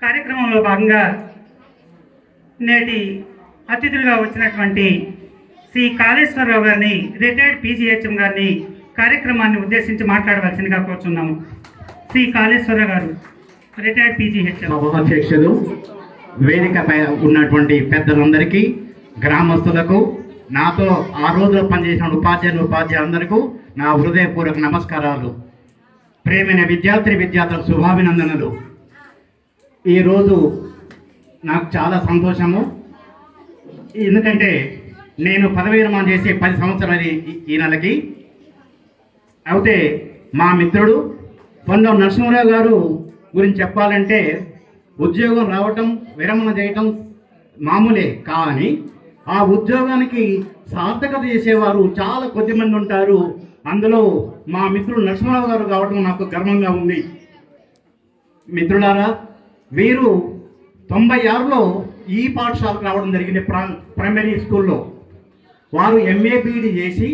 కార్యక్రమంలో భాగంగా నేటి అతిథులుగా వచ్చినటువంటి శ్రీ కాళేశ్వరరావు గారిని, రిటైర్డ్ పీజీహెచ్ఎం గారిని కార్యక్రమాన్ని ఉద్దేశించి మాట్లాడవలసిందిగా కోరుచున్నాము. శ్రీ కాళేశ్వరరావు గారు, రిటైర్డ్ పీజీహెచ్ఎం. అధ్యక్షులు, వేదికపై ఉన్నటువంటి పెద్దలందరికీ, గ్రామస్తులకు, నాతో ఆ రోజులో పనిచేసిన ఉపాధ్యాయులందరికీ నా హృదయపూర్వక నమస్కారాలు. ప్రేమైన విద్యార్థులకు శుభాభినందనలు. ఈరోజు నాకు చాలా సంతోషము. ఎందుకంటే నేను పదవీ విరమణ చేసి 10 సంవత్సరాలు ఈ నెలకి. అయితే మా మిత్రుడు పొన్నం నరసింహరావు గారు గురించి చెప్పాలంటే, ఉద్యోగం రావటం, విరమణ చేయటం మామూలే, కానీ ఆ ఉద్యోగానికి సార్థకత చేసేవారు చాలా కొద్దిమంది ఉంటారు. అందులో మా మిత్రుడు నరసింహరావు గారు కావడం నాకు గర్వంగా ఉంది. మిత్రులారా, వీరు 96లో ఈ పాఠశాలకు రావడం జరిగింది, ప్రైమరీ స్కూల్లో. వారు ఎంఏ బీఈడి చేసి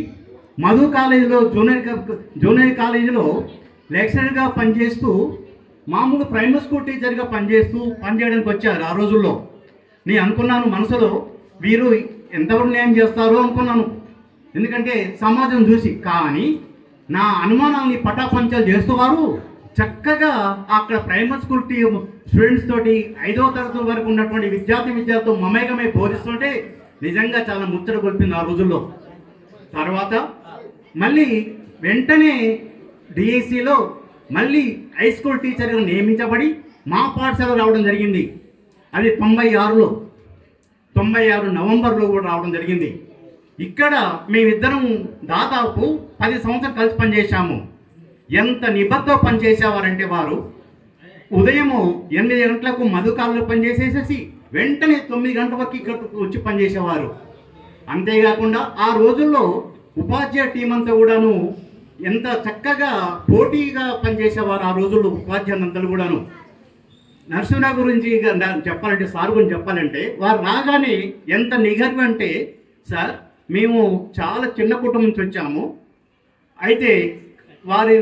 మధు కాలేజీలో జూనియర్ కాలేజీలో లెక్చరర్గా పనిచేస్తూ, మామూలు ప్రైమరీ స్కూల్ టీచర్గా పనిచేయడానికి వచ్చారు. ఆ రోజుల్లో నేను అనుకున్నాను మనసులో, వీరు ఎంతవరకు న్యాయం చేస్తారో అనుకున్నాను, ఎందుకంటే సమాజం చూసి. కానీ నా అనుమానాన్ని పటాపంచలు చేస్తూ వారు చక్కగా అక్కడ ప్రైమరీ స్కూల్ స్టూడెంట్స్ తోటి 5వ తరగతి వరకు ఉన్నటువంటి విద్యార్థులతో మమేకమై బోధిస్తుంటే నిజంగా చాలా ముచ్చట గొల్పింది ఆ రోజుల్లో. తర్వాత మళ్ళీ వెంటనే డిఎస్సిలో మళ్ళీ హై స్కూల్ టీచర్గా నియమించబడి మా పాఠశాల రావడం జరిగింది. అది 96 నవంబర్లో కూడా రావడం జరిగింది. ఇక్కడ మేమిద్దరం దాదాపు 10 సంవత్సరాలు కలిసి పనిచేశాము. ఎంత నిబద్ధతో పనిచేసేవారంటే, వారు ఉదయము 8 గంటలకు మధుకాలలో పనిచేసేసేసి వెంటనే 9 గంటల వరకు ఇక్కడికి వచ్చి పనిచేసేవారు. అంతేకాకుండా ఆ రోజుల్లో ఉపాధ్యాయ టీం అంతా కూడాను ఎంత చక్కగా పోటీగా పనిచేసేవారు. ఆ రోజుల్లో ఉపాధ్యాయులందరూ కూడాను. నరసింహరావు గురించి చెప్పాలంటే, సార్ గురించి చెప్పాలంటే, వారు రాగానే ఎంత నిగర్వ అంటే, సార్ మేము చాలా చిన్న కుటుంబం నుంచి వచ్చాము, అయితే వారి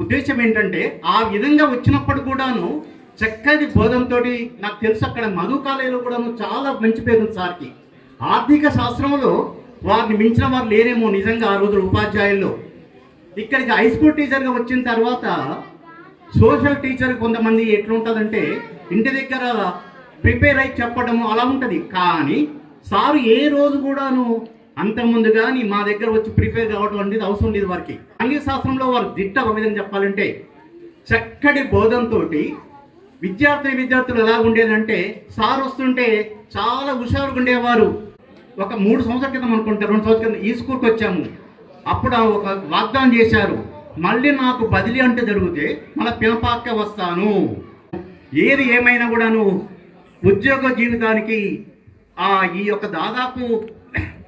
ఉద్దేశం ఏంటంటే, ఆ విధంగా వచ్చినప్పుడు కూడాను చక్కటి బోధంతో, నాకు తెలుసు అక్కడ మధు కాలేజీలో కూడాను చాలా మంచి పేరు ఉంది సార్కి. ఆర్థిక శాస్త్రంలో వారిని మించిన వారు లేరేమో నిజంగా ఆ రోజు ఉపాధ్యాయుల్లో. ఇక్కడికి హై స్కూల్ టీచర్గా వచ్చిన తర్వాత సోషల్ టీచర్ కొంతమంది ఎట్లుంటుందంటే, ఇంటి దగ్గర ప్రిపేర్ అయి చెప్పడము అలా ఉంటుంది. కానీ సారు ఏ రోజు కూడాను అంతకుముందు కానీ మా దగ్గర వచ్చి ప్రిపేర్ కావడం అనేది అవసరం లేదు వారికి. ఆంగ్ల శాస్త్రంలో వారు దిట్ట ఒక విధంగా చెప్పాలంటే, చక్కటి బోధంతో విద్యార్థులు ఎలా ఉండేదంటే, సార్ వస్తుంటే చాలా హుషారుగా ఉండేవారు. ఒక 3 సంవత్సరాల క్రితం అనుకుంటే, 2 సంవత్సరాల క్రితం ఈ స్కూల్కి వచ్చాము. అప్పుడు ఒక వాగ్దానం చేశారు, మళ్ళీ నాకు బదిలీ అంటే జరిగితే మళ్ళీ పినపాకే వస్తాను. ఏది ఏమైనా కూడాను ఉద్యోగ జీవితానికి ఈ యొక్క దాదాపు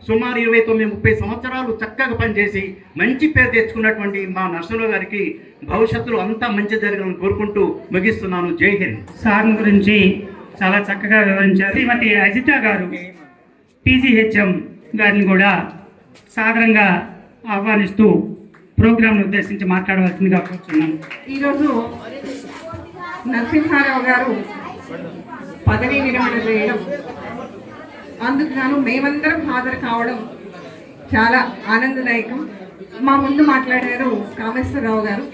సుమారు 29-30 సంవత్సరాలు చక్కగా పనిచేసి మంచి పేరు తెచ్చుకున్నటువంటి మా నరసింహరావు గారికి భవిష్యత్తులో అంతా మంచి జరగాలని కోరుకుంటూ ముగిస్తున్నాను. జై హింద్. సార్ గురించి చాలా చక్కగా వివరించారు. శ్రీమతి అజిత గారు, పీజీహెచ్ఎం గారిని కూడా సాదరంగా ఆహ్వానిస్తూ ప్రోగ్రాంను ఉద్దేశించి మాట్లాడవలసిందిగా కోరుతున్నాను. ఈరోజు నరసింహారావు గారు పదవీ విరమణ చేయడం, అందుకు గాను మేమందరం హాజరు కావడం చాలా ఆనందదాయకం. మా ముందు మాట్లాడారు కామేశ్వరరావు గారు.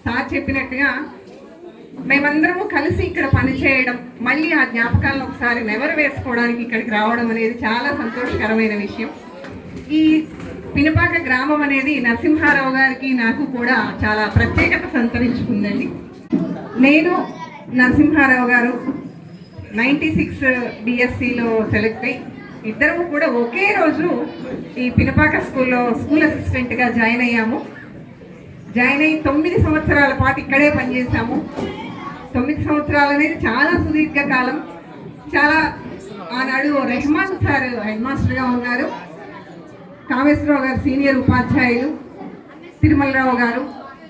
సార్ చెప్పినట్టుగా మేమందరము కలిసి ఇక్కడ పనిచేయడం, మళ్ళీ ఆ జ్ఞాపకాలను ఒకసారి నెవరు వేసుకోవడానికి ఇక్కడికి రావడం అనేది చాలా సంతోషకరమైన విషయం. ఈ పినపాక గ్రామం అనేది నరసింహారావు గారికి నాకు కూడా చాలా ప్రత్యేకత సంతరించుకుందండి. నేను నరసింహారావు గారు 96 BScలో సెలెక్ట్ అయ్యి ఇద్దరము కూడా ఒకే రోజు ఈ పినపాక స్కూల్లో స్కూల్ అసిస్టెంట్గా జాయిన్ అయ్యాము. జాయిన్ అయ్యి 9 సంవత్సరాల పాటు ఇక్కడే పనిచేసాము. 9 సంవత్సరాలు అనేది చాలా సుదీర్ఘ కాలం. చాలా ఆనాడు రెహమాన్ సార్ హెడ్ మాస్టర్గా ఉన్నారు, కామేశ్వరరావు గారు సీనియర్ ఉపాధ్యాయులు, తిరుమలరావు గారు,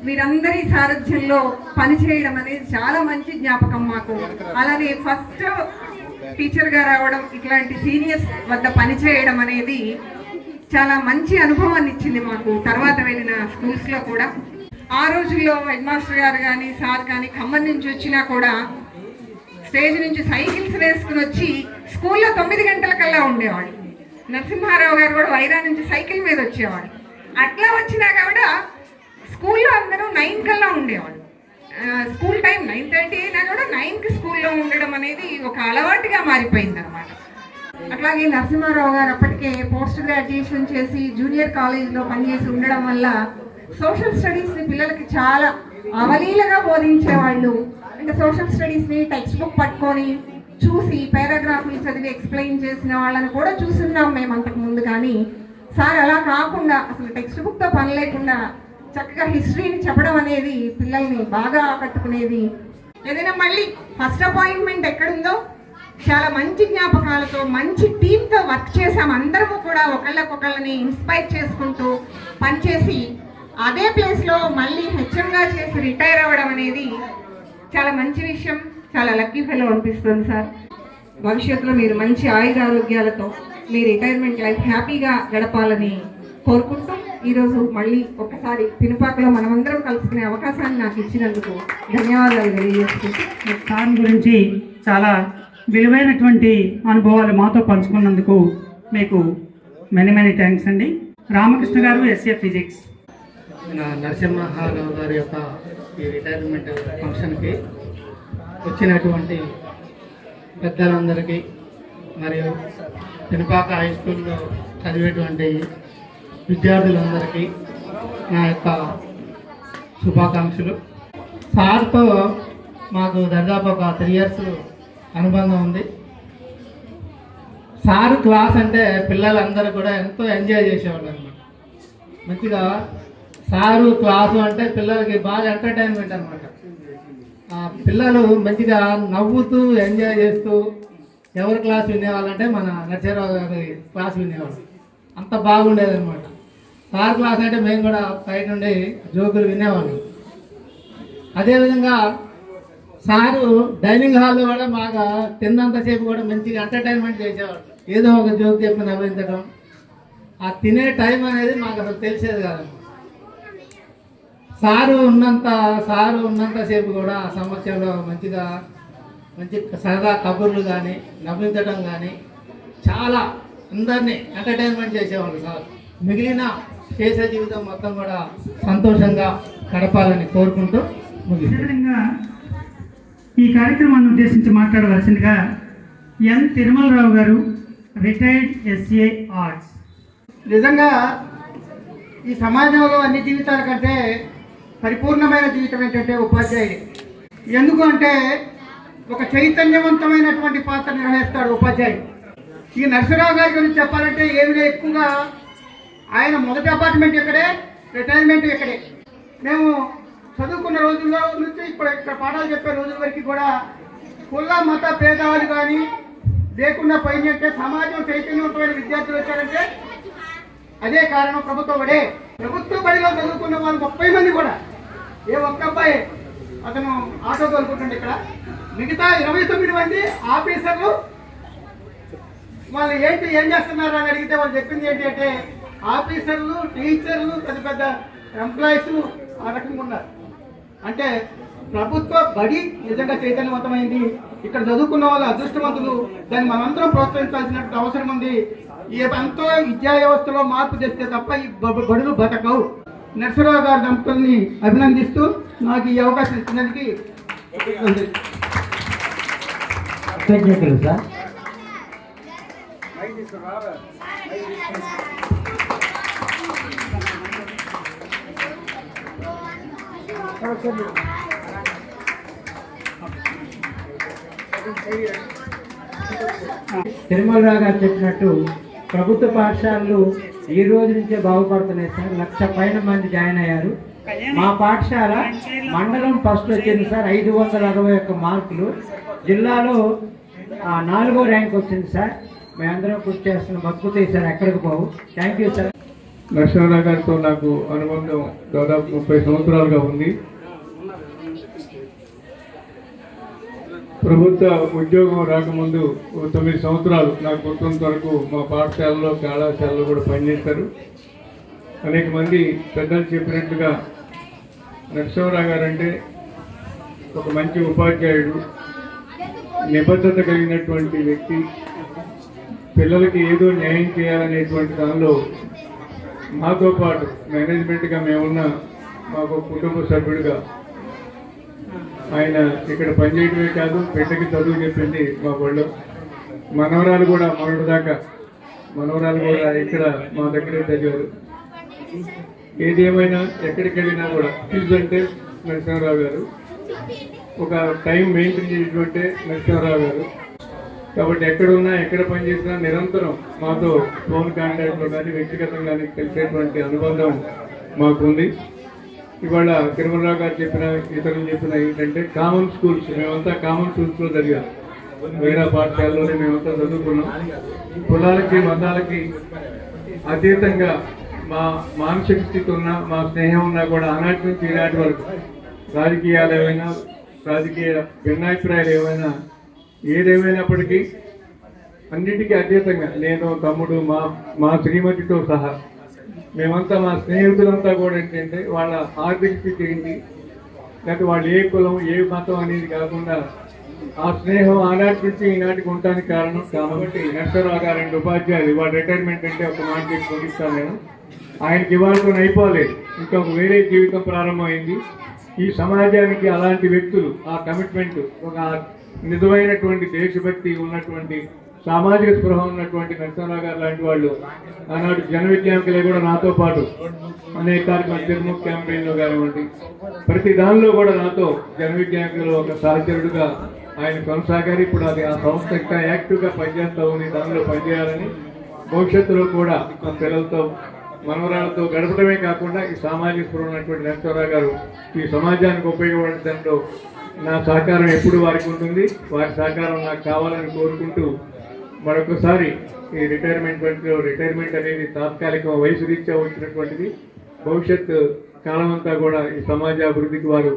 వీరందరి సారథ్యంలో పనిచేయడం అనేది చాలా మంచి జ్ఞాపకం మాకు. అలానే ఫస్ట్ టీచర్గా రావడం, ఇట్లాంటి సీనియర్స్ వద్ద పనిచేయడం అనేది చాలా మంచి అనుభవాన్ని ఇచ్చింది మాకు. తర్వాత వెళ్ళిన స్కూల్స్లో కూడా ఆ రోజుల్లో హెడ్ మాస్టర్ గారు కానీ సార్ కానీ ఖమ్మం నుంచి వచ్చినా కూడా స్టేజ్ నుంచి సైకిల్స్ వేసుకుని వచ్చి స్కూల్లో 9 గంటలకల్లా ఉండేవాడు. నరసింహారావు గారు కూడా వైరా నుంచి సైకిల్ మీద వచ్చేవాడు. అట్లా వచ్చినా కూడా స్కూల్లో అందరూ 9 కల్లా ఉండేవాడు. స్కూల్ టైం 9:30 అయినా కూడా 9కి స్కూల్లో ఉండడం అనేది ఒక అలవాటుగా మారిపోయింది అనమాట. అట్లాగే నరసింహారావు గారు అప్పటికే పోస్ట్ గ్రాడ్యుయేషన్ చేసి జూనియర్ కాలేజీలో పనిచేసి ఉండడం వల్ల సోషల్ స్టడీస్ని పిల్లలకి చాలా అవలీలగా బోధించేవాళ్ళు. అంటే సోషల్ స్టడీస్ని టెక్స్ట్ బుక్ పట్టుకొని చూసి పారాగ్రాఫ్లు చదివి ఎక్స్ప్లెయిన్ చేసిన వాళ్ళని కూడా చూస్తున్నాం మేము అంతకు ముందు. కానీ సార్ అలా కాకుండా అసలు టెక్స్ట్ బుక్తో పని లేకుండా చక్కగా హిస్టరీని చెప్పడం అనేది పిల్లల్ని బాగా ఆకట్టుకునేది. ఏదైనా మళ్ళీ ఫస్ట్ అపాయింట్మెంట్ ఎక్కడుందో చాలా మంచి జ్ఞాపకాలతో మంచి టీంతో వర్క్ చేసాం. అందరము కూడా ఒకళ్ళని ఇన్స్పైర్ చేసుకుంటూ పనిచేసి అదే ప్లేస్లో మళ్ళీ హెచ్ఎంగా చేసి రిటైర్ అవ్వడం అనేది చాలా మంచి విషయం. చాలా లక్కీ ఫెలో అనిపిస్తుంది సార్. భవిష్యత్తులో మీరు మంచి ఆయురారోగ్యాలతో మీ రిటైర్మెంట్ లైఫ్ హ్యాపీగా గడపాలని కోరుకుంటూ ఈరోజు మళ్ళీ ఒకసారి పినుపాకలో మనమందరం కలుసుకునే అవకాశాన్ని నాకు ఇచ్చినందుకు ధన్యవాదాలు తెలియజేసుకుంటూ సార్ గురించి చాలా విలువైనటువంటి అనుభవాలు మాతో పంచుకున్నందుకు మీకు మెనీ థ్యాంక్స్ అండి. రామకృష్ణ గారు, ఎస్ఏ ఫిజిక్స్. నరసింహారావు గారి యొక్క ఈ రిటైర్మెంట్ ఫంక్షన్కి వచ్చినటువంటి పెద్దలందరికీ మరియు పినపాక హై స్కూల్లో చదివేటువంటి విద్యార్థులందరికీ నా యొక్క శుభాకాంక్షలు. సార్తో మాకు దాదాపు ఒక 3 years అనుబంధం ఉంది. సారు క్లాస్ అంటే పిల్లలందరూ కూడా ఎంతో ఎంజాయ్ చేసేవాళ్ళు అనమాట. మంచిగా సారు క్లాసు అంటే పిల్లలకి బాగా ఎంటర్టైన్మెంట్ అనమాట. పిల్లలు మంచిగా నవ్వుతూ ఎంజాయ్ చేస్తూ ఎవరి క్లాస్ వినేవాళ్ళంటే మన నరసింహారావు గారి క్లాస్ వినేవాళ్ళు. అంత బాగుండేది అనమాట. సార్ క్లాస్ అంటే మేము కూడా బయట నుండి జోకులు వినేవాళ్ళం. అదేవిధంగా సారు డైనింగ్ హాల్లో కూడా బాగా తిన్నంతసేపు కూడా మంచిగా ఎంటర్టైన్మెంట్ చేసేవాళ్ళు. ఏదో ఒక జోక్ చెప్పి నవ్వించడం, ఆ తినే టైం అనేది మాకు అసలు తెలిసేది కాదు. సారు ఉన్నంతసేపు కూడా ఆ సమస్యలో మంచి సరదా కబుర్లు కానీ నవ్వించడం కానీ చాలా అందరినీ ఎంటర్టైన్మెంట్ చేసేవాళ్ళు సార్. మిగిలిన చేసే జీవితం మొత్తం కూడా సంతోషంగా గడపాలని కోరుకుంటూ విధంగా ఈ కార్యక్రమాన్ని ఉద్దేశించి మాట్లాడవలసిందిగా ఎన్ తిరుమలరావు గారు, రిటైర్డ్ ఎస్ఏ ఆర్ట్స్. నిజంగా ఈ సమాజంలో అన్ని జీవితాల కంటే పరిపూర్ణమైన జీవితం ఏంటంటే ఉపాధ్యాయుడు. ఎందుకు అంటే ఒక చైతన్యవంతమైనటువంటి పాత్ర నిర్వహిస్తాడు ఉపాధ్యాయుడు. ఈ నరసింహారావు గారి గురించి చెప్పాలంటే ఏమి ఎక్కువగా ఆయన మొదటి అపార్ట్మెంట్ ఇక్కడే, రిటైర్మెంట్ ఇక్కడే. మేము చదువుకున్న రోజుల్లో నుంచి ఇక్కడ పాఠాలు చెప్పే రోజుల వరకు కూడా కుల మత భేదాలు కానీ లేకుండా పోయిందంటే సమాజం చైతన్యవంతమైన విద్యార్థులు వచ్చారంటే అదే కారణం ప్రభుత్వ బడే. ప్రభుత్వ బడిలో చదువుకున్న వాళ్ళు 30 మంది కూడా ఏ ఒక్క అబ్బాయి అతను ఆటో తోలుకుంటుండే ఇక్కడ. మిగతా 29 మంది ఆఫీసర్లు. వాళ్ళు ఏం చేస్తున్నారు అని అడిగితే వాళ్ళు చెప్పింది ఏంటి అంటే ఆఫీసర్లు, టీచర్లు, పెద్ద ఎంప్లాయీస్ ఆ రకంగా ఉన్నారు. అంటే ప్రభుత్వ బడి నిజంగా చైతన్యవంతమైంది. ఇక్కడ చదువుకున్న వాళ్ళు అదృష్టవంతులు. దాన్ని మనందరం ప్రోత్సహించాల్సినటువంటి అవసరం ఉంది. ఎంతో విద్యా వ్యవస్థలో మార్పు చేస్తే తప్ప ఈ బడులు బతకవు. నరసింహారావు గారి దంపతుల్ని అభినందిస్తూ నాకు ఈ అవకాశం ఇచ్చినందుకు కృతజ్ఞతలు సార్. తిరుమలరావు గారు చెప్పినట్టు ప్రభుత్వ పాఠశాలలు ఈ రోజు నుంచే బాగుపడుతున్నాయి సార్. 1,00,000 పైన మంది జాయిన్ అయ్యారు. మా పాఠశాల మండలం ఫస్ట్ వచ్చింది సార్, 561 మార్కులు. జిల్లాలో 4వ ర్యాంక్ వచ్చింది సార్. మేమందరం కృషి చేస్తున్నాం. బతుకుతాయి సార్, ఎక్కడికి పోవు. Thank you sir. నరసింహారావు గారితో నాకు అనుబంధం దాదాపు 30 సంవత్సరాలుగా ఉంది. ప్రభుత్వ ఉద్యోగం రాకముందు 9 సంవత్సరాలు నాకు గుర్తున్నంత వరకు మా పాఠశాలలో, కళాశాలలో కూడా పనిచేశారు. అనేక మంది పెద్దలు చెప్పినట్టుగా నరసింహారావు గారు అంటే ఒక మంచి ఉపాధ్యాయుడు, నిబద్ధత కలిగినటువంటి వ్యక్తి. పిల్లలకి ఏదో న్యాయం చేయాలనేటువంటి దానిలో మాతో పాటు మేనేజ్మెంట్గా మేమున్న మాకు కుటుంబ సభ్యుడిగా ఆయన ఇక్కడ పనిచేయడమే కాదు, బిడ్డకి చదువు చెప్పింది మా వాళ్ళు. మనవరాలు కూడా ఇక్కడ మా దగ్గరే చదివారు. ఏదేమైనా ఎక్కడికి వెళ్ళినా కూడా ఫీజు అంటే నరసింహారావు గారు, ఒక టైం మెయింటైన్ చేసేటువంటి నరసింహారావు గారు. కాబట్టి ఎక్కడున్నా ఎక్కడ పనిచేసినా నిరంతరం మాతో ఫోన్ కాంటాక్ట్లో కానీ వ్యక్తిగతంగానే కలిసేటువంటి అనుబంధం మాకుంది. ఇవాళ తిరుమలరావు గారు చెప్పిన, ఇతరులు చెప్పిన ఏంటంటే కామన్ స్కూల్స్, మేమంతా కామన్ స్కూల్స్లో చదివాం. వేరే పాఠశాలలోనే మేమంతా చదువుకున్నాం. కులాలకి మతాలకి అతీతంగా మా మానసిక స్థితి ఉన్నా, మా స్నేహం ఉన్నా కూడా ఆనాటి నుంచి ఈనాటి వరకు రాజకీయాలు ఏమైనా, రాజకీయ భిన్నాభిప్రాయాలు ఏమైనా, ఏదేమైనప్పటికీ అన్నిటికీ అతీతంగా నేను, తమ్ముడు, మా శ్రీమతితో సహా మేమంతా, మా స్నేహితులంతా కూడా ఏంటంటే వాళ్ళ ఆర్థిక స్థితి ఏంటి, లేకపోతే వాళ్ళు ఏ కులం ఏ మతం అనేది కాకుండా ఆ స్నేహం ఆనాటి నుంచి ఈనాటికి ఉండడానికి కారణం. కాబట్టి నరసింహారావు గారు రెండు ఉపాధ్యాయులు ఇవాళ రిటైర్మెంట్ అంటే ఒక మాట చెప్పి ముగిస్తాను నేను. ఆయనకి ఇవాళతో అయిపోలేదు, ఇంకొక వేరే జీవితం ప్రారంభమైంది. ఈ సమాజానికి అలాంటి వ్యక్తులు, ఆ కమిట్మెంట్, ఒక నిజమైనటువంటి దేశభక్తి ఉన్నటువంటి, సామాజిక స్పృహ ఉన్నటువంటి నరసింహారావు గారు లాంటి వాళ్ళు ఆనాడు జన విజ్ఞానికులే కూడా నాతో పాటు అనేక కార్యక్రమాలు, తిరుముఖ క్యాంపెయిన్లో కానివ్వండి, ప్రతి దానిలో కూడా నాతో జన విజ్ఞానికులు ఒక సహచరుడుగా ఆయన కొనసాగారు. ఇప్పుడు అది ఆ సంస్థ ఇంకా యాక్టివ్గా పనిచేస్తూ ఉంది. దానిలో పనిచేయాలని, భవిష్యత్తులో కూడా మా పిల్లలతో, మనవరాలతో గడపడమే కాకుండా ఈ సామాజిక స్పృహ ఉన్నటువంటి నరసింహారావు గారు ఈ సమాజానికి ఉపయోగపడడంలో నా సహకారం ఎప్పుడు వారికి ఉంటుంది. వారి సహకారం నాకు కావాలని కోరుకుంటూ మరొకసారి ఈ రిటైర్మెంట్ అనేది తాత్కాలిక వయసు రీత్యా వచ్చినటువంటిది. భవిష్యత్ కాలం అంతా కూడా ఈ సమాజ అభివృద్ధికి వారు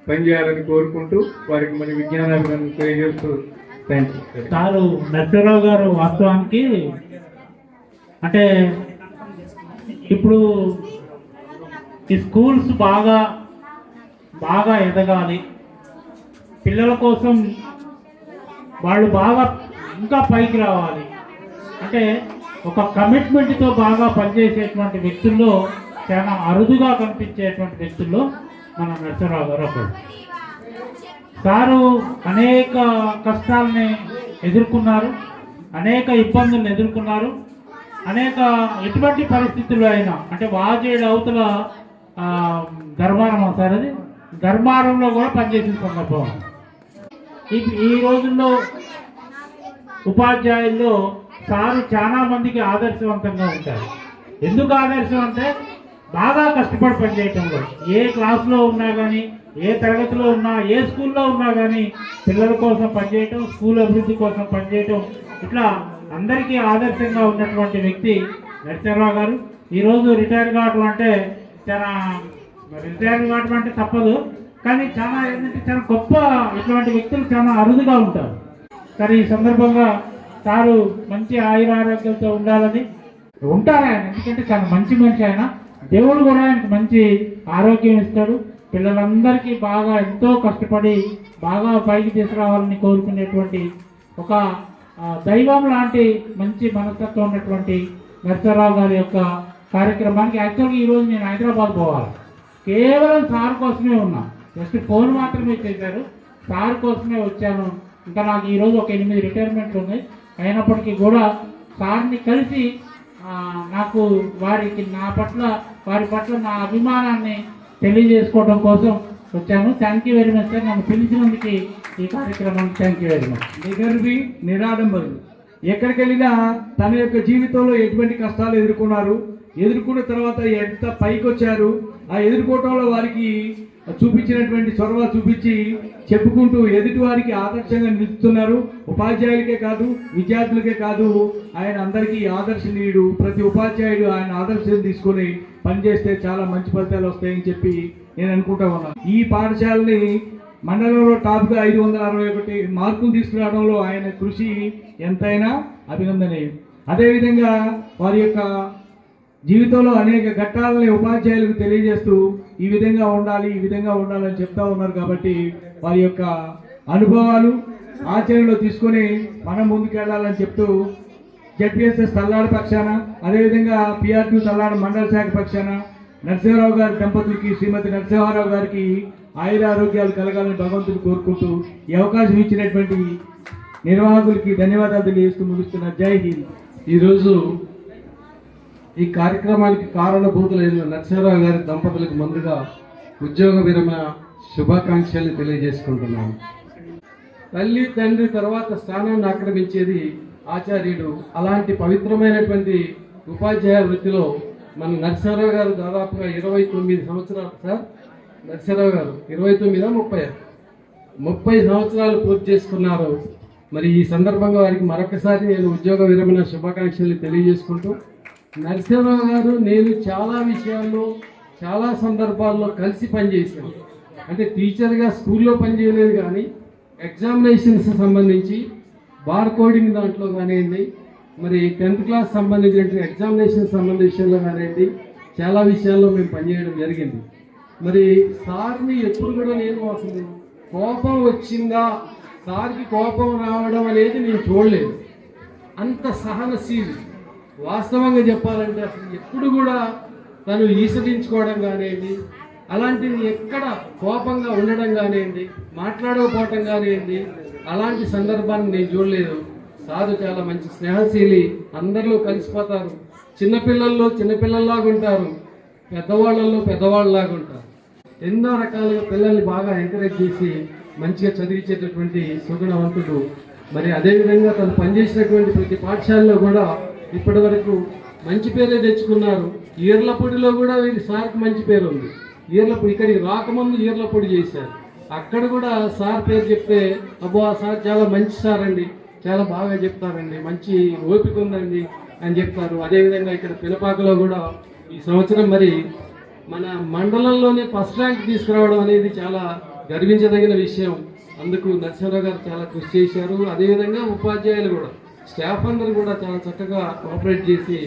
పనిచేయాలని కోరుకుంటూ వారికి మన విజ్ఞానాన్ని తెలియజేస్తూ థ్యాంక్ యూ. సారు నరసింహారావు గారు వాస్తవానికి అంటే ఇప్పుడు ఈ స్కూల్స్ బాగా ఎదగాలి, పిల్లల కోసం వాళ్ళు బాగా ఇంకా పైకి రావాలి అంటే ఒక కమిట్మెంట్తో బాగా పనిచేసేటువంటి వ్యక్తుల్లో, చాలా అరుదుగా కనిపించేటువంటి వ్యక్తుల్లో మన నరసింహారావు గారు ఒకరు. సారు అనేక కష్టాలని ఎదుర్కొన్నారు, అనేక ఇబ్బందులను ఎదుర్కొన్నారు. అనేక ఎటువంటి పరిస్థితుల్లో అయినా, అంటే వాజేడు అవతల ధర్మారం సార్, అది ధర్మారంలో కూడా పనిచేసిన సందర్భం. ఈ రోజుల్లో ఉపాధ్యాయుల్లో సారు చాలా మందికి ఆదర్శవంతంగా ఉంటారు. ఎందుకు ఆదర్శం అంటే బాగా కష్టపడి పనిచేయటంలో, ఏ క్లాసులో ఉన్నా కానీ, ఏ తరగతిలో ఉన్నా, ఏ స్కూల్లో ఉన్నా కానీ పిల్లల కోసం పనిచేయటం, స్కూల్ అభివృద్ధి కోసం పనిచేయటం, ఇట్లా అందరికీ ఆదర్శంగా ఉన్నటువంటి వ్యక్తి నరసింహారావు గారు. ఈరోజు రిటైర్ కావటం అంటే తప్పదు, కానీ చాలా ఏంటంటే చాలా గొప్ప ఇటువంటి వ్యక్తులు చాలా అరుదుగా ఉంటారు. కానీ ఈ సందర్భంగా సారు మంచి ఆయురారోగ్యాలతో ఉండాలని ఉంటారు ఆయన, ఎందుకంటే చాలా మంచి మనిషి ఆయన. దేవుడు కూడా ఆయనకు మంచి ఆరోగ్యం ఇస్తాడు. పిల్లలందరికీ బాగా ఎంతో కష్టపడి బాగా పైకి తీసుకురావాలని కోరుకునేటువంటి ఒక దైవం లాంటి మంచి మనస్తత్వం ఉన్నటువంటి నరసింహారావు గారి యొక్క కార్యక్రమానికి యాక్చువల్గా ఈరోజు నేను హైదరాబాద్ పోవాలి, కేవలం సార్ కోసమే ఉన్నా. జస్ట్ ఫోన్ మాత్రమే చేశారు, సార్ కోసమే వచ్చాను. ఇంకా నాకు ఈరోజు ఒక 8 రిటైర్మెంట్లు ఉన్నాయి. అయినప్పటికీ కూడా సార్ని కలిసి నాకు వారి పట్ల నా అభిమానాన్ని తెలియజేసుకోవడం కోసం వచ్చాను. Thank you very much sir, నన్ను పిలిచినందుకు ఈ కార్యక్రమానికి థ్యాంక్ యూ వెరీ మచ్. నిగర్వి నిరాడంబరులు, ఎక్కడికి వెళ్ళినా తన యొక్క జీవితంలో ఎటువంటి కష్టాలు ఎదుర్కొన్న తర్వాత ఎంత పైకి వచ్చారు, ఆ ఎదుర్కోవటంలో వారికి చూపించినటువంటి చొరవ చూపించి చెప్పుకుంటూ ఎదుటి వారికి ఆదర్శంగా నిలుస్తున్నారు. ఉపాధ్యాయులకే కాదు, విద్యార్థులకే కాదు, ఆయన అందరికీ ఆదర్శనీయుడు. ప్రతి ఉపాధ్యాయుడు ఆయన ఆదర్శం తీసుకొని పనిచేస్తే చాలా మంచి ఫలితాలు వస్తాయని చెప్పి నేను అనుకుంటా ఉన్నాను. ఈ పాఠశాలని మండలంలో టాప్గా 561 మార్కులు తీసుకురావడంలో ఆయన కృషి ఎంతైనా అభినందనీయం. అదేవిధంగా వారి యొక్క జీవితంలో అనేక ఘట్టాలని ఉపాధ్యాయులకు తెలియజేస్తూ ఈ విధంగా ఉండాలని చెప్తా ఉన్నారు. కాబట్టి వారి యొక్క అనుభవాలు, ఆచరణలో తీసుకొని మనం ముందుకెళ్లాలని చెప్తూ జెడ్పీఎస్ఎస్ తల్లాడ పక్షాన, అదేవిధంగా పిఆర్2 తల్లాడ మండల శాఖ పక్షాన నరసింహారావు గారి దంపతులకి, శ్రీమతి నరసింహారావు గారికి ఆయురారోగ్యాలు కలగాలని భగవంతుని కోరుకుంటూ ఈ అవకాశం ఇచ్చినటువంటి నిర్వాహకులకి ధన్యవాదాలు తెలియజేస్తూ ముగిస్తున్న. జై హింద్. ఈరోజు ఈ కార్యక్రమానికి కారణభూతులైన నరసింహారావు గారి దంపతులకు ముందుగా ఉద్యోగ విరమణ శుభాకాంక్షలు తెలియజేసుకుంటున్నాను. తల్లి తండ్రి తర్వాత స్థానాన్ని ఆక్రమించేది ఆచార్యుడు. అలాంటి పవిత్రమైనటువంటి ఉపాధ్యాయ వృత్తిలో మన నరసింహారావు గారు దాదాపుగా 29 సంవత్సరాలు. సార్ నరసింహారావు గారు 29 30 సంవత్సరాలు పూర్తి చేసుకున్నారు. మరి ఈ సందర్భంగా వారికి మరొకసారి నేను ఉద్యోగ విరమణ శుభాకాంక్షలు తెలియజేసుకుంటూ, నరసింహారావు గారు నేను చాలా విషయాల్లో చాలా సందర్భాల్లో కలిసి పనిచేశాను. అంటే టీచర్గా స్కూల్లో పనిచేయలేదు, కానీ ఎగ్జామినేషన్స్ సంబంధించి బార్ కోడింగ్ దాంట్లో కానివ్వండి, మరి 10th క్లాస్ సంబంధించిన ఎగ్జామినేషన్ సంబంధించిలో కానివ్వండి, చాలా విషయాల్లో మేము పనిచేయడం జరిగింది. మరి సార్ని ఎప్పుడు కూడా నేను అసలు కోపం వచ్చిందా, సార్కి కోపం రావడం అనేది నేను చూడలేదు. అంత సహనశీలి. వాస్తవంగా చెప్పాలంటే అసలు ఎప్పుడు కూడా తను ఈసడించుకోవడం కానివ్వండి, అలాంటిది ఎక్కడ కోపంగా ఉండడం కానివ్వండి, మాట్లాడకపోవటం కానివ్వండి, అలాంటి సందర్భాన్ని నేను చూడలేదు. సారు చాలా మంచి స్నేహశీలి, అందరిలో కలిసిపోతారు. చిన్నపిల్లల్లో చిన్నపిల్లల్లాగా ఉంటారు, పెద్దవాళ్ళల్లో పెద్దవాళ్ళలాగా ఉంటారు. ఎన్నో రకాలుగా పిల్లల్ని బాగా ఎంకరేజ్ చేసి మంచిగా చదివించేటటువంటి సుగుణవంతుడు. మరి అదేవిధంగా తను పనిచేసినటువంటి ప్రతి పాఠశాలలో కూడా ఇప్పటి వరకు మంచి పేరే తెచ్చుకున్నారు. ఈర్లపొడిలో కూడా వీరి సార్కి మంచి పేరు ఉంది. ఈర్లపొడి ఇక్కడికి రాకముందు ఈర్లపొడి చేశారు. అక్కడ కూడా సార్ పేరు చెప్తే అబ్బో ఆ సార్ చాలా మంచి సార్ అండి, చాలా బాగా చెప్తారండి, మంచి ఓపిక ఉందండి అని చెప్తారు. అదేవిధంగా ఇక్కడ పినపాకలో కూడా ఈ సంవత్సరం మరి మన మండలంలోనే ఫస్ట్ ర్యాంక్ తీసుకురావడం అనేది చాలా గర్వించదగిన విషయం. అందుకు నరసింహారావు గారు చాలా కృషి చేశారు. అదేవిధంగా ఉపాధ్యాయులు కూడా, స్టాఫ్ అందరూ కూడా చాలా చక్కగా కోఆపరేట్ చేసి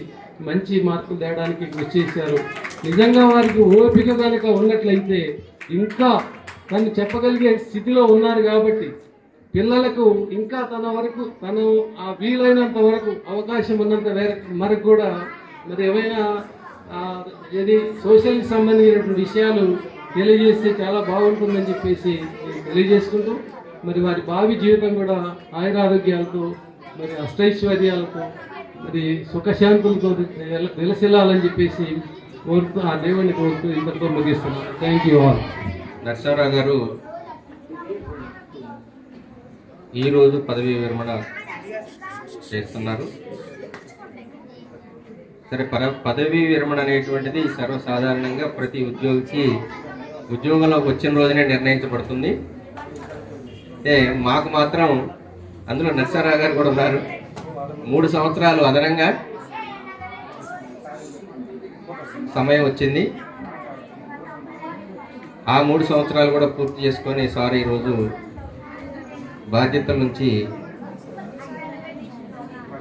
మంచి మార్కులు తేయడానికి కృషి చేశారు. నిజంగా వారికి ఓపిక కనుక ఉన్నట్లయితే ఇంకా తను చెప్పగలిగే స్థితిలో ఉన్నారు కాబట్టి పిల్లలకు ఇంకా తను ఆ వీలైనంత వరకు అవకాశం ఉన్నంత వరకు కూడా మరి ఏమైనా ఏది సోషల్కి సంబంధించినటువంటి విషయాలు తెలియజేస్తే చాలా బాగుంటుందని చెప్పేసి నేను తెలియజేసుకుంటూ, మరి వారి భావి జీవితం కూడా ఆయురారోగ్యాలతో, మరి అష్టైశ్వర్యాలతో, మరి సుఖశాంతులతో వెలసిల్లాలని చెప్పేసి కోరుతూ, ఆ దేవుడిని కోరుతూ ఇంతటితో ముగిస్తున్నాను. Thank you all. నరసింహారావు గారు ఈరోజు పదవీ విరమణ చేస్తున్నారు. సరే, పదవీ విరమణ అనేటువంటిది సర్వసాధారణంగా ప్రతి ఉద్యోగికి ఉద్యోగంలోకి వచ్చిన రోజునే నిర్ణయించబడుతుంది. అంటే మాకు మాత్రం అందులో నరసింహారావు గారు కూడా ఉన్నారు. 3 సంవత్సరాలు అదనంగా సమయం వచ్చింది. ఆ 3 సంవత్సరాలు కూడా పూర్తి చేసుకొని సార్ ఈరోజు బాధ్యతల నుంచి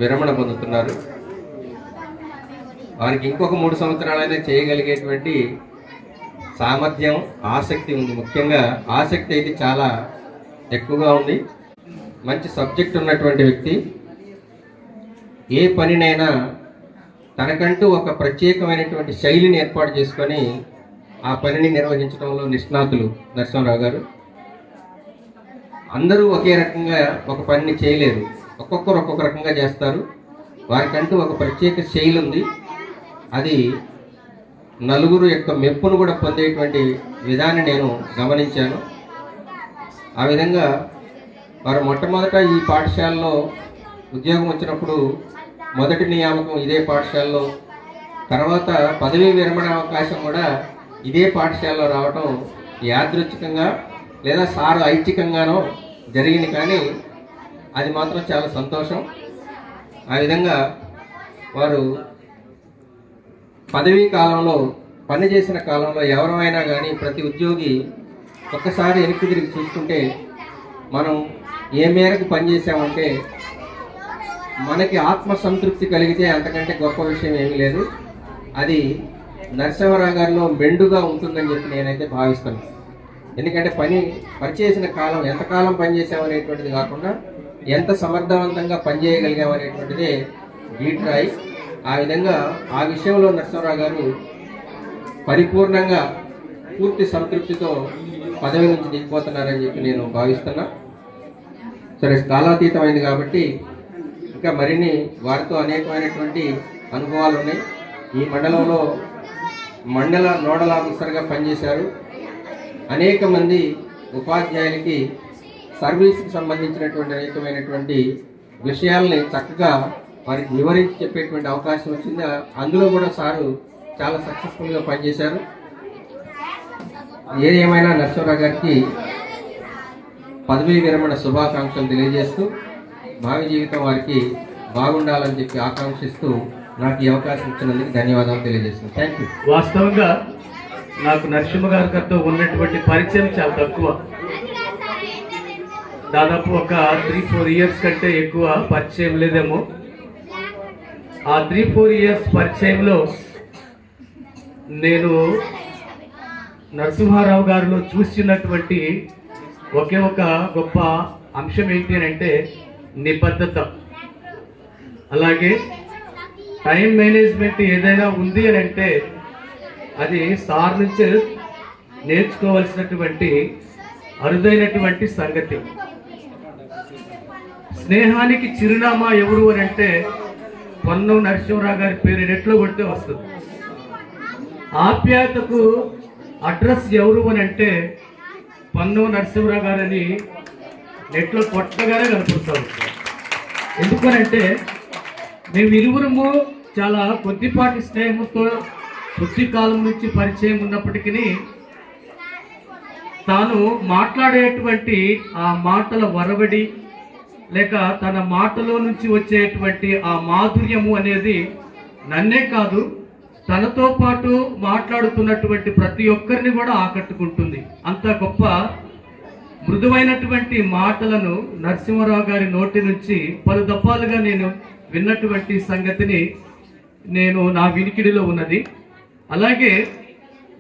విరమణ పొందుతున్నారు. వారికి ఇంకొక 3 సంవత్సరాలైనా చేయగలిగేటువంటి సామర్థ్యం, ఆసక్తి ఉంది. ముఖ్యంగా ఆసక్తి అయితే చాలా ఎక్కువగా ఉంది. మంచి సబ్జెక్ట్ ఉన్నటువంటి వ్యక్తి. ఏ పనినైనా తనకంటూ ఒక ప్రత్యేకమైనటువంటి శైలిని ఏర్పాటు చేసుకొని ఆ పనిని నిర్వహించడంలో నిష్ణాతులు నరసింహారావు గారు. అందరూ ఒకే రకంగా ఒక పనిని చేయలేరు, ఒక్కొక్కరు ఒక్కొక్క రకంగా చేస్తారు. వారికంటూ ఒక ప్రత్యేక శైలి ఉంది. అది నలుగురు యొక్క మెప్పును కూడా పొందేటువంటి విధాన్ని నేను గమనించాను. ఆ విధంగా వారు మొట్టమొదట ఈ పాఠశాలలో ఉద్యోగం వచ్చినప్పుడు మొదటి నియామకం ఇదే పాఠశాలలో, తర్వాత పదవీ విరమణ అవకాశం కూడా ఇదే పాఠశాలలో రావటం యాదృచ్ఛికంగా లేదా సారు ఐచ్ఛికంగానో జరిగింది, కానీ అది మాత్రం చాలా సంతోషం. ఆ విధంగా వారు పదవీ కాలంలో పనిచేసిన కాలంలో ఎవరైనా కానీ ప్రతి ఉద్యోగి ఒక్కసారి వెనక్కి తిరిగి చూసుకుంటే మనం ఏ మేరకు పనిచేసామంటే మనకి ఆత్మసంతృప్తి కలిగితే అంతకంటే గొప్ప విషయం ఏమీ లేదు. అది నరసింహారావు గారిలో మెండుగా ఉంటుందని చెప్పి నేనైతే భావిస్తాను. ఎందుకంటే పనిచేసిన కాలం ఎంతకాలం పనిచేసామనేటువంటిది కాకుండా ఎంత సమర్థవంతంగా పనిచేయగలిగామనేటువంటిదే గీట్రాయి. ఆ విధంగా ఆ విషయంలో నరసింహరావు గారు పరిపూర్ణంగా పూర్తి సంతృప్తితో పదవి నుంచి దిగిపోతున్నారని చెప్పి నేను భావిస్తున్నా. సరే, కాలాతీతమైంది కాబట్టి ఇంకా మరిన్ని వారితో అనేకమైనటువంటి అనుభవాలు ఉన్నాయి. ఈ మండలంలో మండల నోడల్ ఆఫీసర్గా పనిచేశారు. అనేక మంది ఉపాధ్యాయులకి సర్వీస్కి సంబంధించినటువంటి అనేకమైనటువంటి విషయాల్ని చక్కగా వారికి వివరించి చెప్పేటువంటి అవకాశం వచ్చింది. అందులో కూడా సారు చాలా సక్సెస్ఫుల్గా పనిచేశారు. ఏదేమైనా నరసింహరావు గారికి పదవీ విరమణ శుభాకాంక్షలు తెలియజేస్తూ భావి జీవితం వారికి బాగుండాలని చెప్పి ఆకాంక్షిస్తూ నాకు ఈ అవకాశం ఇచ్చినందుకు ధన్యవాదాలు తెలియజేస్తున్నాను. Thank you. వాస్తవంగా నాకు నరసింహ గారితో ఉన్నటువంటి పరిచయం చాలా తక్కువ. దాదాపు ఒక 3-4 ఇయర్స్ కంటే ఎక్కువ పరిచయం లేదేమో. ఆ 3-4 ఇయర్స్ పరిచయంలో నేను నరసింహారావు గారిలో చూసినటువంటి ఒకే ఒక గొప్ప అంశం ఏంటి అని అంటే నిబద్ధత. అలాగే టైం మేనేజ్మెంట్ ఏదైనా ఉంది అని అంటే అది సార్ నుంచి నేర్చుకోవాల్సినటువంటి అరుదైనటువంటి సంగతి. స్నేహానికి చిరునామా ఎవరు అని అంటే పొన్నం నరసింహరావు గారి పేరు నెట్లో కొడితే వస్తుంది. ఆప్యాయతకు అడ్రస్ ఎవరు అని అంటే పొన్నం నరసింహరావు గారని నెట్లో కొట్టగానే కనపడతాం. ఎందుకనంటే మేము ఇరువురము చాలా కొద్దిపాటి స్నేహంతో కొద్ది కాలం నుంచి పరిచయం ఉన్నప్పటికీ తాను మాట్లాడేటువంటి ఆ మాటల వరవడి లేక తన మాటలో నుంచి వచ్చేటువంటి ఆ మాధుర్యము అనేది నన్నే కాదు తనతో పాటు మాట్లాడుతున్నటువంటి ప్రతి ఒక్కరిని కూడా ఆకట్టుకుంటుంది. అంత గొప్ప మృదువైనటువంటి మాటలను నరసింహారావు గారి నోటి నుంచి పలు దఫాలుగా నేను విన్నటువంటి సంగతిని నేను నా వినికిడిలో ఉన్నది. అలాగే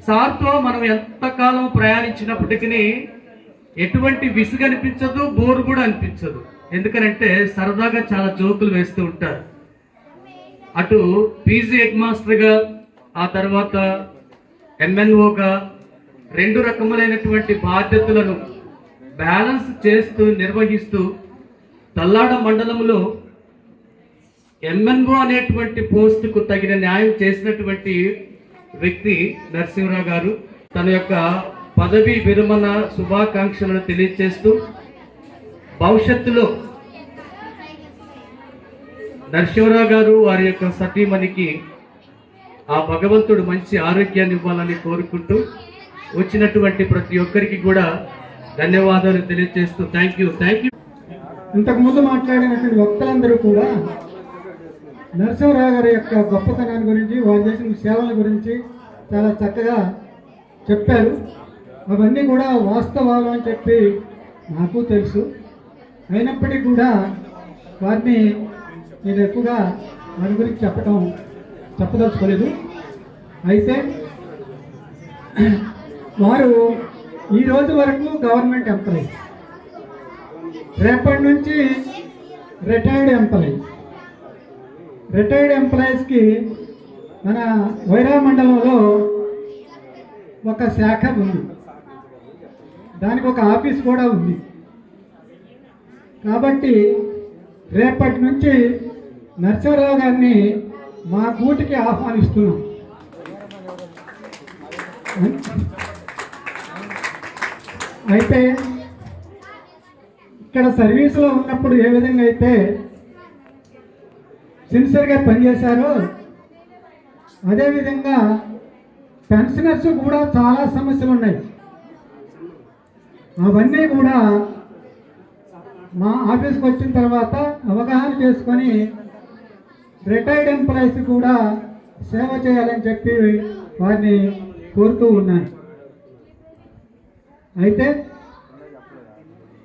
సార్తో మనం ఎంతకాలం ప్రయాణించినప్పటికీ ఎటువంటి విసుగు అనిపించదు, బోరు కూడా అనిపించదు. ఎందుకనంటే సరదాగా చాలా జోకులు వేస్తూ ఉంటారు. అటు పీజీ హెడ్ మాస్టర్గా, ఆ తర్వాత ఎంఎన్ఓగా 2 రకములైనటువంటి బాధ్యతలను బ్యాలెన్స్ చేస్తూ నిర్వహిస్తూ తల్లాడ మండలంలో ఎంఎన్ఓ అనేటువంటి పోస్టుకు తగిన న్యాయం చేసినటువంటి వ్యక్తి నరసింహరావు గారు. తన యొక్క పదవీ విరమణ శుభాకాంక్షలను తెలియజేస్తూ భవిష్యత్తులో నరసింహరావు గారు వారి యొక్క సతీమణికి ఆ భగవంతుడు మంచి ఆరోగ్యాన్ని ఇవ్వాలని కోరుకుంటూ వచ్చినటువంటి ప్రతి ఒక్కరికి కూడా ధన్యవాదాలు తెలియజేస్తూ థ్యాంక్ యూ. ఇంతకుముందు మాట్లాడినటువంటి వక్తలందరూ కూడా నరసింహరావు గారి యొక్క గొప్పతనాన్ని గురించి, వారు చేసిన సేవల గురించి చాలా చక్కగా చెప్పారు. అవన్నీ కూడా వాస్తవాలు అని చెప్పి నాకు తెలుసు. అయినప్పటికీ కూడా వారిని నేను ఎక్కువగా వారి గురించి చెప్పదలుచుకోలేదు. అయితే వారు ఈ రోజు వరకు గవర్నమెంట్ ఎంప్లాయీ, రేపటి నుంచి రిటైర్డ్ ఎంప్లాయీస్కి మన వైరా మండలంలో ఒక శాఖ ఉంది, దానికి ఒక ఆఫీస్ కూడా ఉంది. కాబట్టి రేపటి నుంచి నరసింహరావు గారిని మా గూటికి ఆహ్వానిస్తున్నాం. అయితే ఇక్కడ సర్వీసులో ఉన్నప్పుడు ఏ విధంగా అయితే సిన్సియర్గా పనిచేశారో అదేవిధంగా పెన్షనర్స్ కూడా చాలా సమస్యలు ఉన్నాయి. అవన్నీ కూడా మా ఆఫీస్కి వచ్చిన తర్వాత అవగాహన చేసుకొని రిటైర్డ్ ఎంప్లాయీస్ కూడా సేవ చేయాలని చెప్పి వారిని కోరుతూ ఉన్నాను. అయితే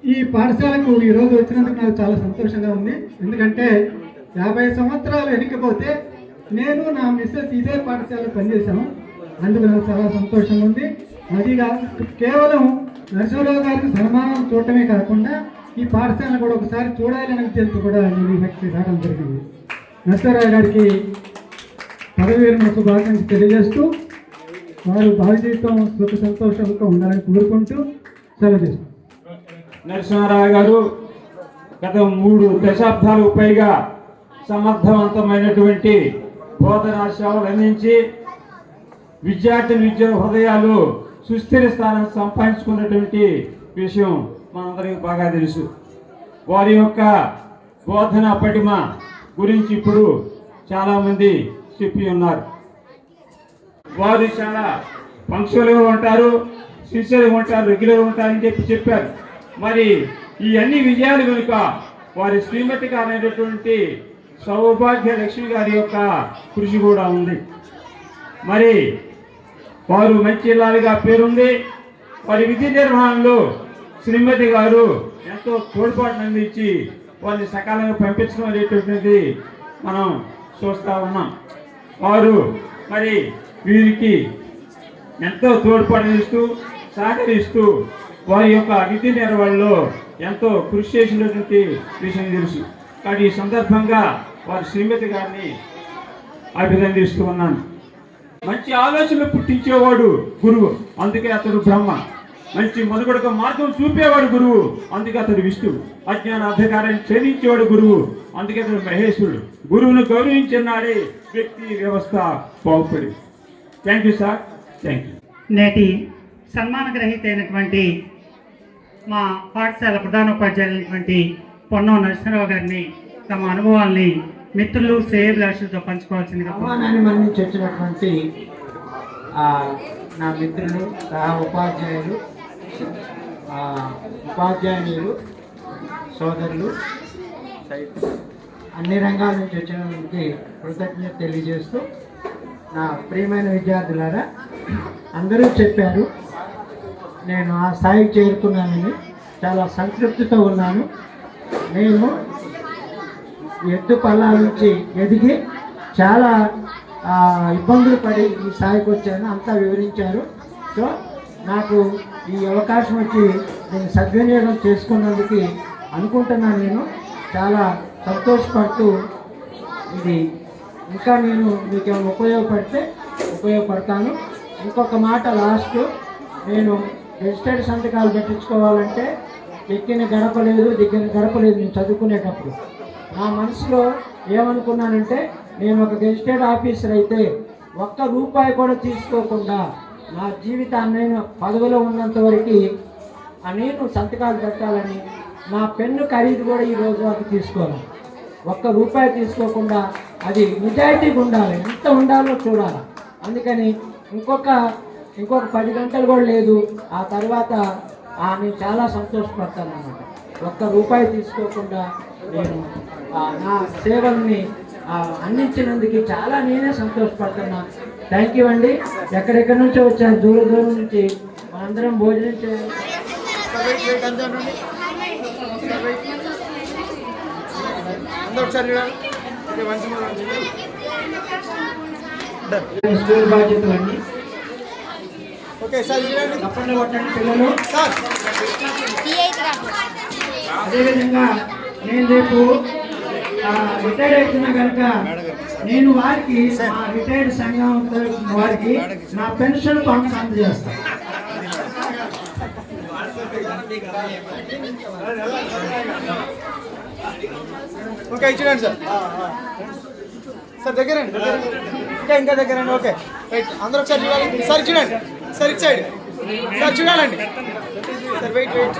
ఈ పాఠశాలకు ఈరోజు వచ్చినందుకు నాకు చాలా సంతోషంగా ఉంది. ఎందుకంటే 50 సంవత్సరాలు వెనక్కిపోతే నేను నా మిస్సెస్ ఇదే పాఠశాలలో పనిచేశాము. అందుకు నాకు చాలా సంతోషంగా ఉంది. అది కేవలం నరసింహరావు గారికి సన్మానం చూడటమే కాకుండా ఈ పాఠశాలను కూడా ఒకసారి చూడాలనే ఉద్దేశంతో కూడా నేను ఈ వ్యక్తి రావడం జరిగింది. నరసింహరావు గారికి పదవి విరమణ శుభాకాంక్షలు తెలియజేస్తూ వారు భావితం సుఖ సంతోషంతో ఉండాలని కోరుకుంటూ సెలవు చేస్తాం. నరసింహారావు గారు గత 3 దశాబ్దాలకు పైగా సమర్థవంతమైనటువంటి బోధనా సేవలు అందించి విద్యార్థి హృదయాలు సుస్థిర స్థానం సంపాదించుకున్నటువంటి విషయం మనందరికీ బాగా తెలుసు. వారి యొక్క బోధనా పటిమ గురించి ఇప్పుడు చాలామంది చెప్పి ఉన్నారు. వారు చాలా పంక్చువల్గా ఉంటారు, సిన్సియర్గా ఉంటారు, రెగ్యులర్గా ఉంటారని చెప్పారు. మరి ఈ అన్ని విజయాలు కనుక వారి శ్రీమతి గారైనటువంటి సౌభాగ్య లక్ష్మి గారి యొక్క కృషి కూడా ఉంది. మరి వారు మంచి ఇల్లాలుగా పేరుంది. వారి విధి నిర్వహణలో శ్రీమతి గారు ఎంతో తోడ్పాటును అందించి వారిని సకాలంగా పంపించడం అనేటువంటిది మనం చూస్తూ ఉన్నాం. వారు మరి వీరికి ఎంతో తోడ్పాటునిస్తూ సహకరిస్తూ వారి యొక్క విధి నిర్వహణలో ఎంతో కృషి చేసినటువంటి విషయం తెలుసు. కానీ ఈ సందర్భంగా వారి శ్రీమతి గారిని అభినందిస్తూ ఉన్నాను. మంచి ఆలోచనలు పుట్టించేవాడు గురువు, అందుకే అతడు బ్రహ్మ. మంచి మనుగడక మార్గం చూపేవాడు గురువు, అందుకే అతడు విష్ణువు. అజ్ఞాన అధికారాన్ని ఛేదించేవాడు గురువు, అందుకే అతడు మహేశ్వరుడు. గురువును గౌరవించిన నాడే వ్యక్తి వ్యవస్థ బాగుపడి. Thank you sir, thank you. నేటి సన్మాన గ్రహీత అయినటువంటి మా పాఠశాల ప్రధానోపాధ్యాయులైనటువంటి పొన్నం నరసింహరావు గారిని తమ అనుభవాల్ని మిత్రులు శ్రేయభిలాషులతో పంచుకోవాల్సిందిగా ఆహ్వానాన్ని మన్నించి వచ్చినటువంటి నా మిత్రులు, సహా ఉపాధ్యాయులు, ఉపాధ్యాయులు, సోదరులు, అన్ని రంగాల నుంచి వచ్చినటువంటి కృతజ్ఞత తెలియజేస్తూ, నా ప్రియమైన విద్యార్థులారా, అందరూ చెప్పారు నేను ఆ స్థాయికి చేరుకున్నానని. చాలా సంతృప్తితో ఉన్నాను. నేను ఎత్తు పల్లాల నుంచి ఎదిగి చాలా ఇబ్బందులు పడి ఈ స్థాయికి వచ్చాను, అంతా వివరించారు. సో నాకు ఈ అవకాశం వచ్చి నేను సద్వినియోగం చేసుకున్నందుకు అనుకుంటున్నాను. నేను చాలా సంతోషపడుతూ ఇది ఇంకా నేను మీకు ఏమైనా ఉపయోగపడతాను. ఇంకొక మాట లాస్ట్, నేను రిజిస్టర్డ్ సంతకాలు పెట్టించుకోవాలంటే ఎక్కిన గడప లేదు, దిగిన గడప లేదు. నేను చదువుకునేటప్పుడు నా మనసులో ఏమనుకున్నానంటే, నేను ఒక గెజిటెడ్ ఆఫీసర్ అయితే ₹1 కూడా తీసుకోకుండా నా జీవితాన్ని నేను పదవిలో ఉన్నంత వరకు నేను సంతకాలు పెట్టాలని, నా పెన్ను ఖరీదు కూడా ఈరోజు అది తీసుకోవాలి. ₹1 తీసుకోకుండా అది నిజాయితీగా ఉండాలి, ఎంత ఉండాలో చూడాలి. అందుకని ఇంకొక 10 గంటలు కూడా లేదు. ఆ తర్వాత నేను చాలా సంతోషపడతాను అన్నమాట. ₹1 తీసుకోకుండా నేను నా సేవల్ని అందించినందుకు చాలా నేనే సంతోషపడుతున్నా. థ్యాంక్ యూ అండి. ఎక్కడెక్కడి నుంచో వచ్చాను, దూరం నుంచి మనందరం భోజనం చేయాలి. స్కూల్ బాధ్యతలన్నీ తప్పకుండా కొట్టండి పిల్లలు. అదేవిధంగా నేను రేపు రిటైర్డ్ అవుతున్నా కనుక నేను వారికి మా రిటైర్డ్ సంఘం వారికి నా పెన్షన్ ఫండ్స్ అందజేస్తాను. ఓకే, ఇచ్చేయండి సార్. సార్ దగ్గరండి, ఇంకా దగ్గరండి. ఓకే రైట్, అందరూ ఒకసారి చూడాలి. సార్ చూడండి, సార్ ఇటు సైడ్ సార్ చూడాలండి. Sir wait right.